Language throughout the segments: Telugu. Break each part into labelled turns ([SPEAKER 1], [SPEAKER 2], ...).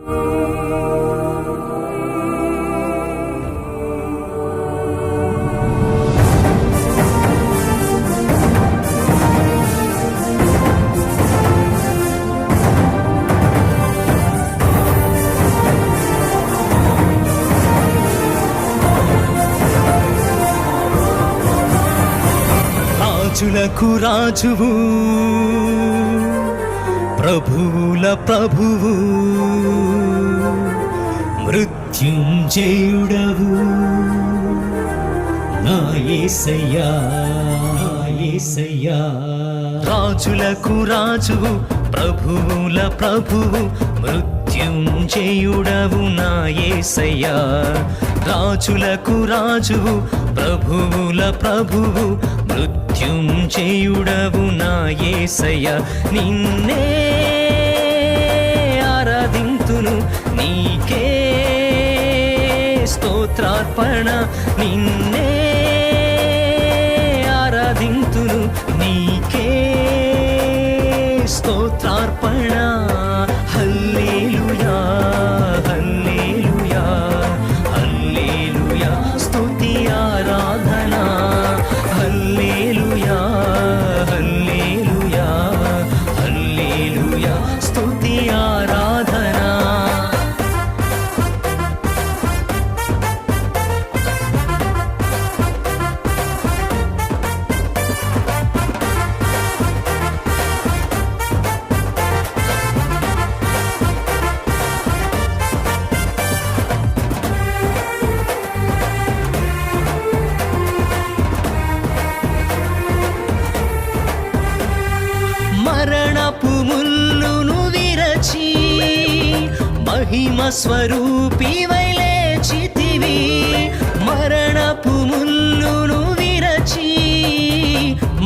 [SPEAKER 1] రాజులకు రాజువు, ప్రభువుల ప్రభువు, మృత్యుంజయుడవు నా యేసయ్యా, యేసయ్యా. రాజులకు రాజువు, ప్రభువుల ప్రభువు, మృత్యుంజయుడవు నా యేసయ్యా. రాజులకు రాజువు, ప్రభువుల ప్రభువు, మృత్యుంజయుడవు నా యేసయ్యా. నిన్నే ఆరాధింతును, నీకే స్తోత్రార్పణ. నిన్నే ఆరాధింతును, నీకే స్తోత్రార్పణ. హల్లెలూయా, హల్లెలూయా, హల్లెలూయా, స్తుతి ఆరాధన. హల్లెలూయా, హల్లెలూయా, హల్లెలూయా, స్తుతి ఆరాధన. మరణపు ముల్లును విరచి మహిమ స్వరూపివై లేచితివి. మరణపు ముల్లును విరచి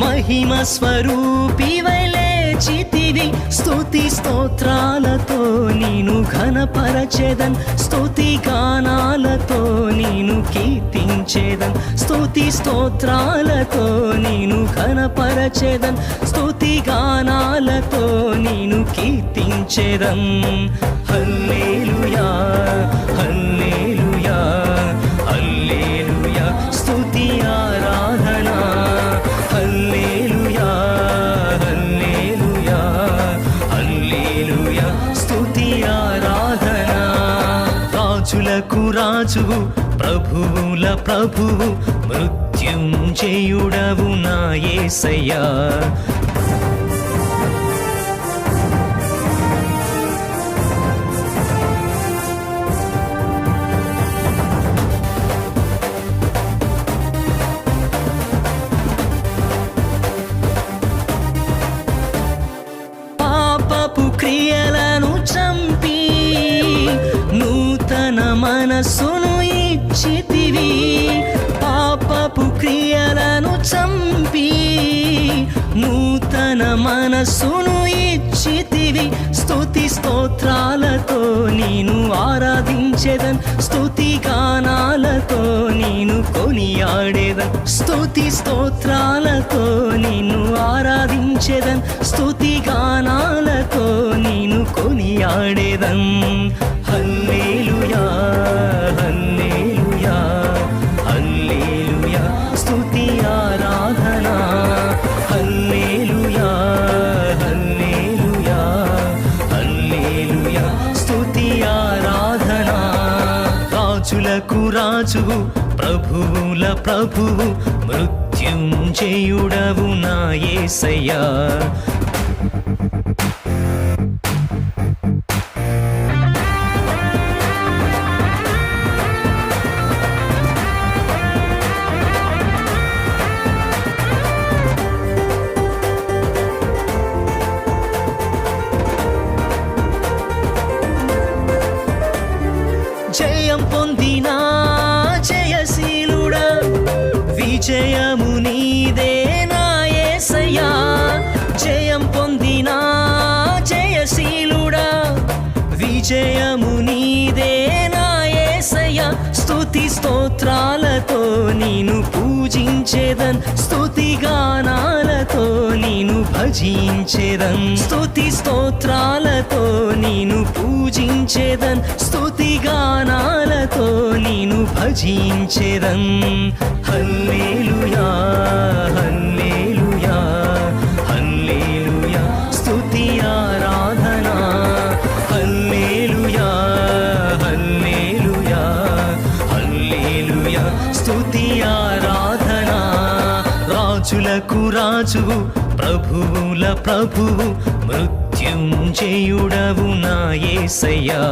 [SPEAKER 1] మహిమ స్వరూపివై లేచితివి. స్తుతి స్తోత్రాలతో నేను ఘనపరచెదన్, స్తుతి గానాలతో నేను కీర్తించెదన్. స్తుతి స్తోత్రాలతో నేను ఘనపరచెదన్, స్తుతి గానాలతో నేను కీర్తించెదన్. హల్లెలూయా, హల్లెలూయా, హల్లెలూయా, స్తుతి ఆరాధన. హల్లెలూయా, హల్లెలూయా, హల్లెలూయా, స్తుతి ఆరాధన. రాజులకు రాజువు, ప్రభువుల ప్రభువు, మృత్యుంజయుడవు నా యేసయ్యా. పాపపు క్రియలను చంపి నూతన మనస్సును ఇచ్చితివి. పాపపు క్రియలను చంపి నూతన మనస్సును ఇచ్చితివి. స్తుతి స్తోత్రాలతో నేను ఆరాధించెదన్, స్తుతి గానాలతో నేను కొనియాడేదన్. స్తుతి స్తోత్రాలతో నేను ఆరాధించెదన్, స్తుతి గానాలతో నేను కొనియాడేదన్. హల్లెలూయా, హల్లెలూయా, హల్లెలూయా, స్తుతి ఆరాధన. హల్లెలూయా, హల్లెలూయా, హల్లెలూయా, స్తుతి ఆరాధన. రాజులకు రాజువు, ప్రభువుల ప్రభువు, మృత్యుంజయుడవు నా యేసయ్యా. జయం పొందినా జయశీలుడా, విజయము నీదే నా యేసయ్యా. జయం పొందినా జయశీలుడా, విజయము నీదే నా యేసయ్యా. స్తుతి స్తోత్రాలతో నేను పూజించేదన్ స్తుతిగానాలతో నేను భజించేదన్ స్తుతి స్తోత్రాలతో నేను పూజించేదన్ స్తుతిగానాలతో నేను భజించేదన్ హల్లెలూయా హల్లెలూయా హల్లెలూయా స్తుతి ఆరాధన హల్లెలూయా హల్లెలూయా హల్లెలూయా స్తుతి ఆరాధన రాజులకు రాజువు ప్రభువుల ప్రభువు మృత్యుంజయుడవు నా యేసయ్యా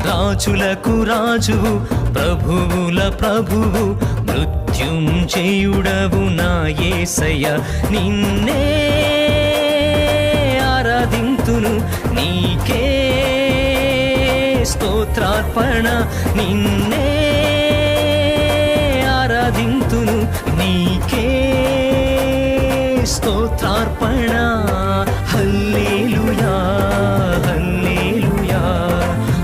[SPEAKER 1] రాజులకు రాజువు ప్రభువుల ప్రభువు మృత్యుంజయుడవు నా యేసయ్యా నిన్నే ఆరాధింతును నీకే స్తోత్రార్పణ నిన్నే ఆరాధింతును నీకే స్తోత్రార్పణ హల్లెలూయా హల్లెలూయా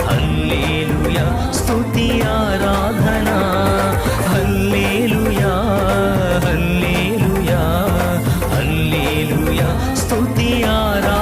[SPEAKER 1] హల్లెలూయా స్తుతి ఆరాధన హల్లెలూయా హల్లెలూయా హల్లెలూయా స్తుతి ఆరాధన